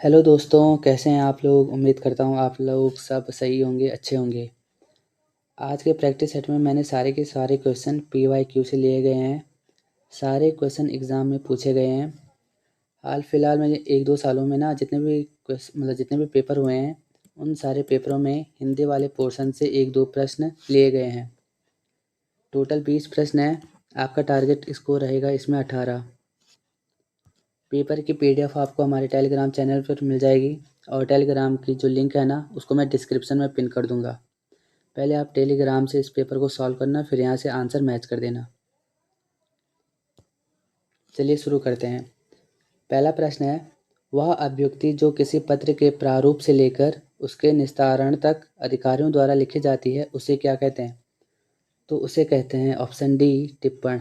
Hello दोस्तों, कैसे हैं आप लोग। उम्मीद करता हूँ आप लोग सब सही होंगे, अच्छे होंगे। आज के प्रैक्टिस सेट में मैंने सारे के सारे क्वेश्चन PYQ से लिए गए हैं। सारे क्वेश्चन एग्ज़ाम में पूछे गए हैं। हाल फिलहाल में 1-2 सालों में ना जितने भी पेपर हुए हैं, उन सारे पेपरों में हिंदी वाले पोर्शन से 1-2 प्रश्न लिए गए हैं। टोटल 20 प्रश्न हैं। आपका टारगेट स्कोर रहेगा इसमें 18। पेपर की PDF आपको हमारे टेलीग्राम चैनल पर मिल जाएगी और टेलीग्राम की जो लिंक है ना, उसको मैं डिस्क्रिप्शन में पिन कर दूंगा। पहले आप टेलीग्राम से इस पेपर को सॉल्व करना, फिर यहाँ से आंसर मैच कर देना। चलिए शुरू करते हैं। पहला प्रश्न है, वह अभ्युक्ति जो किसी पत्र के प्रारूप से लेकर उसके निस्तारण तक अधिकारियों द्वारा लिखी जाती है, उसे क्या कहते हैं? तो उसे कहते हैं ऑप्शन डी, टिप्पण।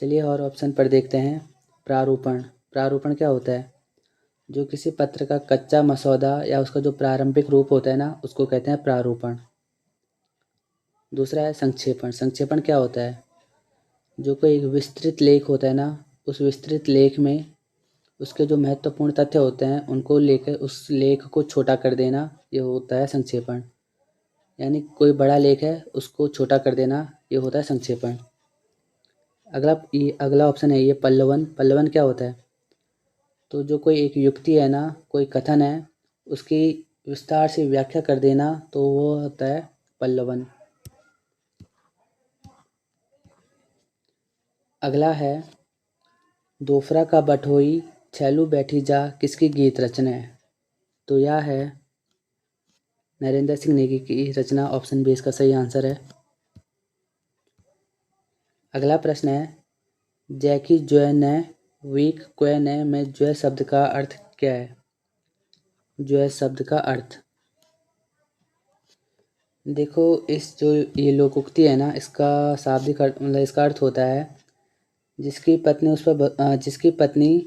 चलिए और ऑप्शन पर देखते हैं। प्रारूपण। प्रारूपण क्या होता है? जो किसी पत्र का कच्चा मसौदा या उसका जो प्रारंभिक रूप होता है ना, उसको कहते हैं प्रारूपण। दूसरा है संक्षेपण। संक्षेपण क्या होता है? जो कोई एक विस्तृत लेख होता है ना, उस विस्तृत लेख में उसके जो महत्वपूर्ण तथ्य होते हैं उनको लेकर उस लेख को छोटा कर देना, ये होता है संक्षेपण। यानी कोई बड़ा लेख है उसको छोटा कर देना, ये होता है संक्षेपण। अगला ऑप्शन है ये पल्लवन। पल्लवन क्या होता है? तो जो कोई एक युक्ति है ना, कोई कथन है, उसकी विस्तार से व्याख्या कर देना, तो वो होता है पल्लवन। अगला है दोफरा का बटोही छैलू बैठी जा किसकी गीत रचना है? तो यह है नरेंद्र सिंह नेगी की रचना। ऑप्शन बी इसका सही आंसर है। अगला प्रश्न है, जैकी ज्वय न वीक क्वे न में ज्वय शब्द का अर्थ क्या है? ज्वय शब्द का अर्थ देखो, इस जो ये लोकोक्ति है ना, इसका शाब्दिक अर्थ इसका अर्थ होता है जिसकी पत्नी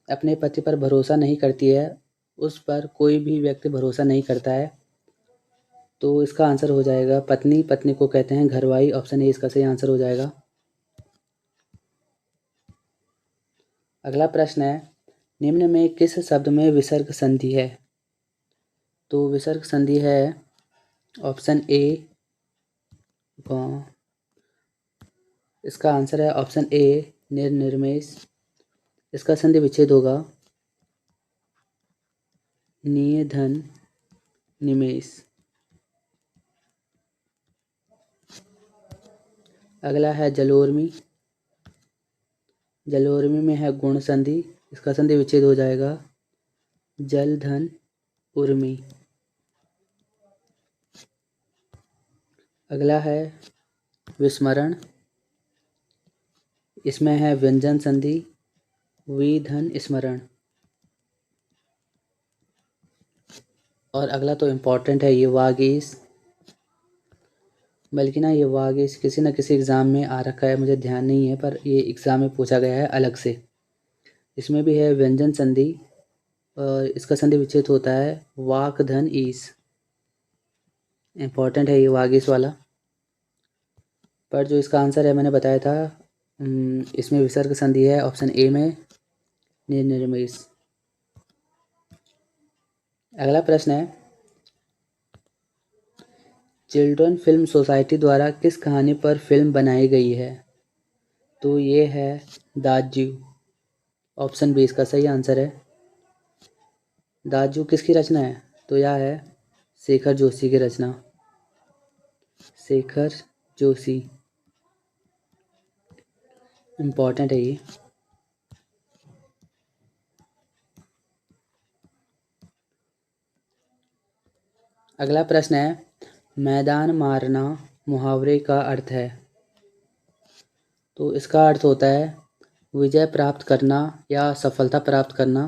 अपने पति पर भरोसा नहीं करती है, उस पर कोई भी व्यक्ति भरोसा नहीं करता है। तो इसका आंसर हो जाएगा पत्नी। पत्नी को कहते हैं घरवाई। ऑप्शन ए इसका सही आंसर हो जाएगा। अगला प्रश्न है, निम्न में किस शब्द में विसर्ग संधि है? तो विसर्ग संधि है ऑप्शन ए। इसका आंसर है ऑप्शन ए, निर्निमेष। इसका संधि विच्छेद होगा निधन निमेष। अगला है जलोर्मी। जलोर्मी में है गुण संधि। इसका संधि विच्छेद हो जाएगा जल धन उर्मी। अगला है विस्मरण। इसमें है व्यंजन संधि विधन स्मरण। और अगला तो इम्पोर्टेंट है ये वागीश। बल्कि ना ये वागीश किसी न किसी एग्ज़ाम में आ रखा है, मुझे ध्यान नहीं है, पर ये एग्ज़ाम में पूछा गया है अलग से। इसमें भी है व्यंजन संधि और इसका संधि विच्छेद होता है वाक धन ईस। इम्पोर्टेंट है ये वागीश वाला। पर जो इसका आंसर है मैंने बताया था, इसमें विसर्ग संधि है ऑप्शन ए में निर्निमेष। अगला प्रश्न है, चिल्ड्रन फिल्म सोसाइटी द्वारा किस कहानी पर फिल्म बनाई गई है? तो ये है दाजू। ऑप्शन बी इसका सही आंसर है। दाजू किसकी रचना है? तो यह है शेखर जोशी की रचना। शेखर जोशी। इम्पोर्टेंट है ये। अगला प्रश्न है, मैदान मारना मुहावरे का अर्थ है? तो इसका अर्थ होता है विजय प्राप्त करना या सफलता प्राप्त करना।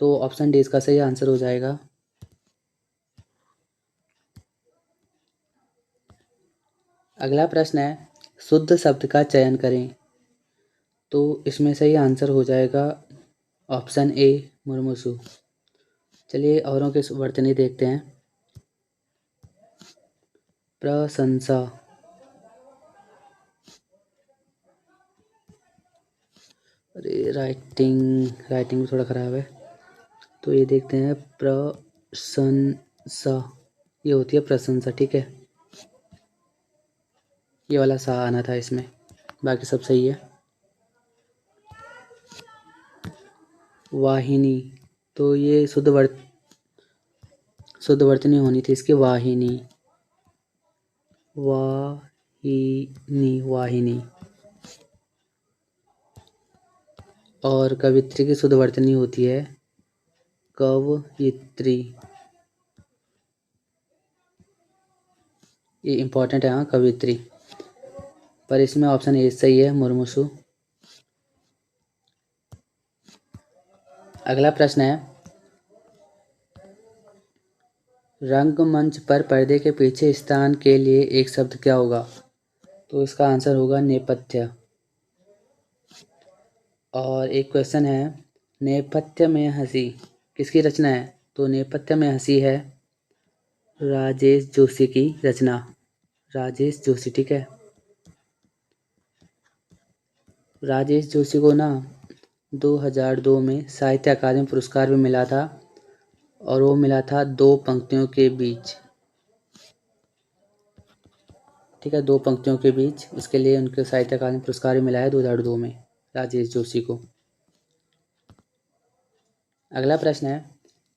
तो ऑप्शन डी इसका सही आंसर हो जाएगा। अगला प्रश्न है, शुद्ध शब्द का चयन करें। तो इसमें सही आंसर हो जाएगा ऑप्शन ए, मुर्मूसु। चलिए औरों के वर्तनी देखते हैं। प्रशंसा। अरे राइटिंग भी थोड़ा ख़राब है। तो ये देखते हैं प्रशंसा, ये होती है प्रशंसा, ठीक है। ये वाला सा आना था इसमें, बाकी सब सही है। वाहिनी, तो ये शुद्ध वर्तनी होनी थी इसकी, वाहिनी, वाहिनी। और कवित्री की शुद्ध वर्तनी होती है कवयित्री। ये इम्पोर्टेंट है, हाँ, कवित्री। पर इसमें ऑप्शन ए सही है, मुर्मूसु। अगला प्रश्न है, रंगमंच पर पर्दे के पीछे स्थान के लिए एक शब्द क्या होगा? तो इसका आंसर होगा नेपथ्य। और एक क्वेश्चन है, नेपथ्य में हंसी किसकी रचना है? तो नेपथ्य में हंसी है राजेश जोशी की रचना, राजेश जोशी, ठीक है। राजेश जोशी को ना 2002 में साहित्य अकादमी पुरस्कार भी मिला था, और वो मिला था दो पंक्तियों के बीच, ठीक है, दो पंक्तियों के बीच। उसके लिए उनके साहित्य अकादमी पुरस्कार भी मिला है 2002 में राजेश जोशी को। अगला प्रश्न है,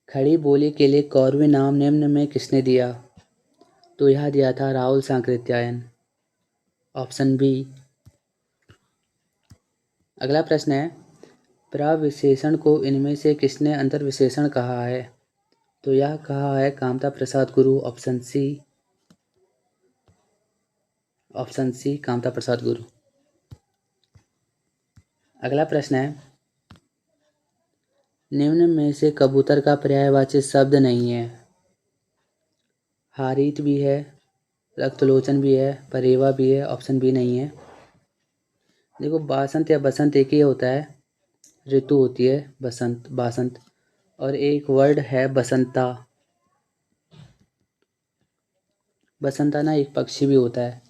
खड़ी बोली के लिए कौरवी नाम निम्न में किसने दिया? तो यह दिया था राहुल सांकृत्यायन, ऑप्शन बी। अगला प्रश्न है, प्रविशेषण को इनमें से किसने अंतर्विशेषण कहा है? तो यह कहा है कामता प्रसाद गुरु, ऑप्शन सी, कामता प्रसाद गुरु। अगला प्रश्न है, निम्न में से कबूतर का पर्यायवाची शब्द नहीं है? हारीत भी है, रक्तलोचन भी है, परेवा भी है, ऑप्शन बी नहीं है। देखो, बासंत या बसंत एक ही होता है, ऋतु होती है बसंत, बासंत। और एक वर्ड है बसंता। बसंता ना एक पक्षी भी होता है।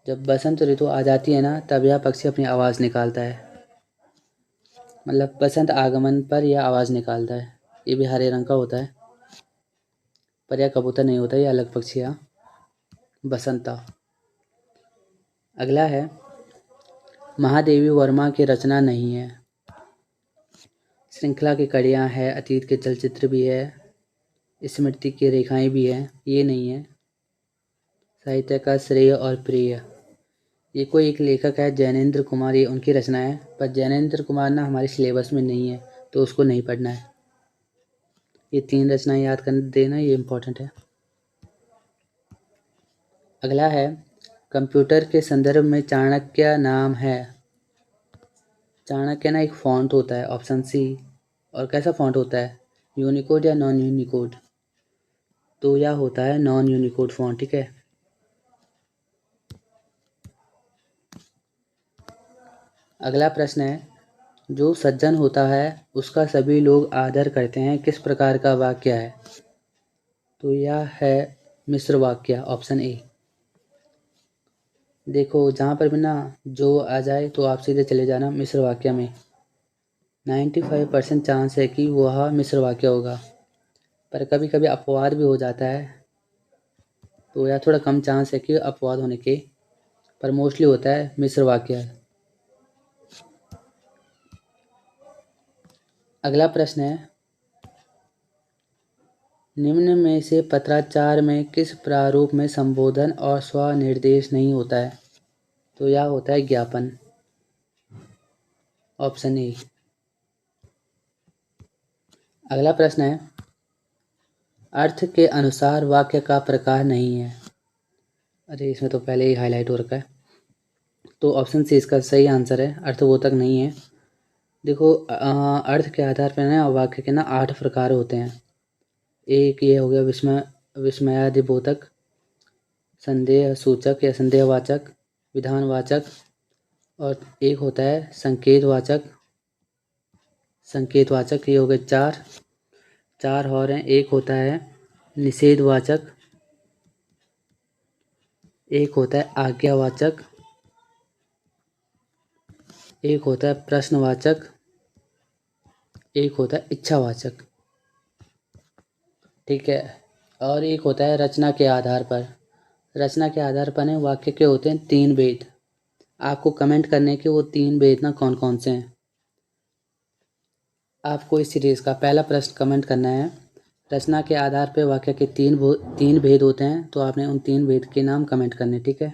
जब बसंत ऋतु आ जाती है ना, तब यह पक्षी अपनी आवाज़ निकालता है, मतलब बसंत आगमन पर यह आवाज़ निकालता है। ये भी हरे रंग का होता है, पर यह कबूतर नहीं होता, ये अलग पक्षी है, बसंता। अगला है, महादेवी वर्मा की रचना नहीं है? श्रृंखला की कड़ियाँ है, अतीत के चलचित्र भी है, स्मृति की रेखाएं भी है, ये नहीं है। साहित्य का श्रेय और प्रिय, ये कोई एक लेखक है जैनेंद्र कुमार, ये उनकी रचना है। पर जैनेंद्र कुमार ना हमारे सिलेबस में नहीं है, तो उसको नहीं पढ़ना है। ये 3 रचनाएं याद कर देना, ये इम्पोर्टेंट है। अगला है, कंप्यूटर के संदर्भ में चाणक्य नाम है? चाणक्य ना एक फॉन्ट होता है, ऑप्शन सी। और कैसा फॉन्ट होता है, यूनिकोड या नॉन यूनिकोड? तो यह होता है नॉन यूनिकोड फॉन्ट, ठीक है। अगला प्रश्न है, जो सज्जन होता है उसका सभी लोग आदर करते हैं, किस प्रकार का वाक्य है? तो यह है मिश्र वाक्य, ऑप्शन ए। देखो, जहाँ पर भी ना जो आ जाए तो आप सीधे चले जाना मिश्र वाक्य में। 95% चांस है कि वह मिश्र वाक्य होगा, पर कभी कभी अपवाद भी हो जाता है, तो यह थोड़ा कम चांस है कि अपवाद होने के, पर मोस्टली होता है मिश्र वाक्य। अगला प्रश्न है, निम्न में से पत्राचार में किस प्रारूप में संबोधन और स्वनिर्देश नहीं होता है? तो यह होता है ज्ञापन, ऑप्शन ए। अगला प्रश्न है, अर्थ के अनुसार वाक्य का प्रकार नहीं है? अरे इसमें तो पहले ही हाईलाइट हो रखा है, तो ऑप्शन सी इसका सही आंसर है, अर्थबोधक नहीं है। देखो, अर्थ के आधार पर ना वाक्य के ना 8 प्रकार होते हैं। एक ये हो गया विस्मयादिबोधक, संदेह सूचक या संदेहवाचक, विधानवाचक, और एक होता है संकेतवाचक, ये हो गए चार और हैं। एक होता है निषेधवाचक, एक होता है आज्ञावाचक, एक होता है प्रश्नवाचक, एक होता है इच्छावाचक, ठीक है, और एक होता है रचना के आधार पर। रचना के आधार पर है वाक्य के होते हैं 3 भेद। आपको कमेंट करने के वो 3 भेद ना कौन कौन से हैं। आपको इस सीरीज़ का पहला प्रश्न कमेंट करना है। रचना के आधार पर वाक्य के 3 भेद होते हैं, तो आपने उन 3 भेद के नाम कमेंट करने, ठीक है।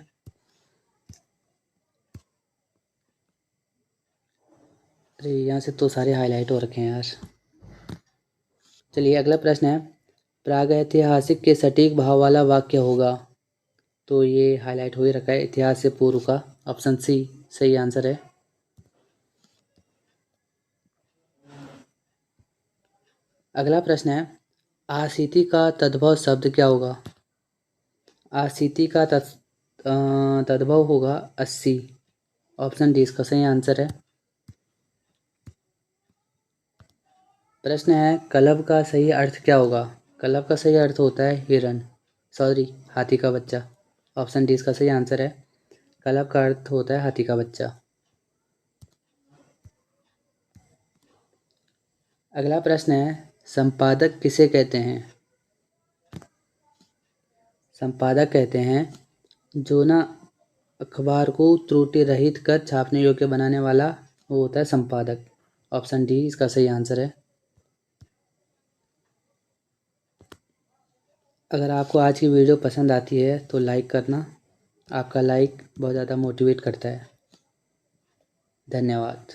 अरे यहाँ से तो सारे हाईलाइट हो रखे हैं यार। चलिए अगला प्रश्न है, प्रागैतिहासिक के सटीक भाव वाला वाक्य होगा। तो ये हाईलाइट हो ही रखा है, इतिहास से पूर्व का। ऑप्शन सी सही आंसर है। अगला प्रश्न है, आशीति का तद्भव शब्द क्या होगा। आशीति का तद्भव होगा 80। ऑप्शन डी इसका सही आंसर है। प्रश्न है, कलब का सही अर्थ क्या होगा। कलब का सही अर्थ होता है हिरन, सॉरी हाथी का बच्चा। ऑप्शन डी इसका सही आंसर है। कलब का अर्थ होता है हाथी का बच्चा। अगला प्रश्न है, संपादक किसे कहते हैं। संपादक कहते हैं जो ना अखबार को त्रुटि रहित कर छापने योग्य बनाने वाला, वो होता है संपादक। ऑप्शन डी इसका सही आंसर है। अगर आपको आज की वीडियो पसंद आती है तो लाइक करना। आपका लाइक बहुत ज़्यादा मोटिवेट करता है। धन्यवाद।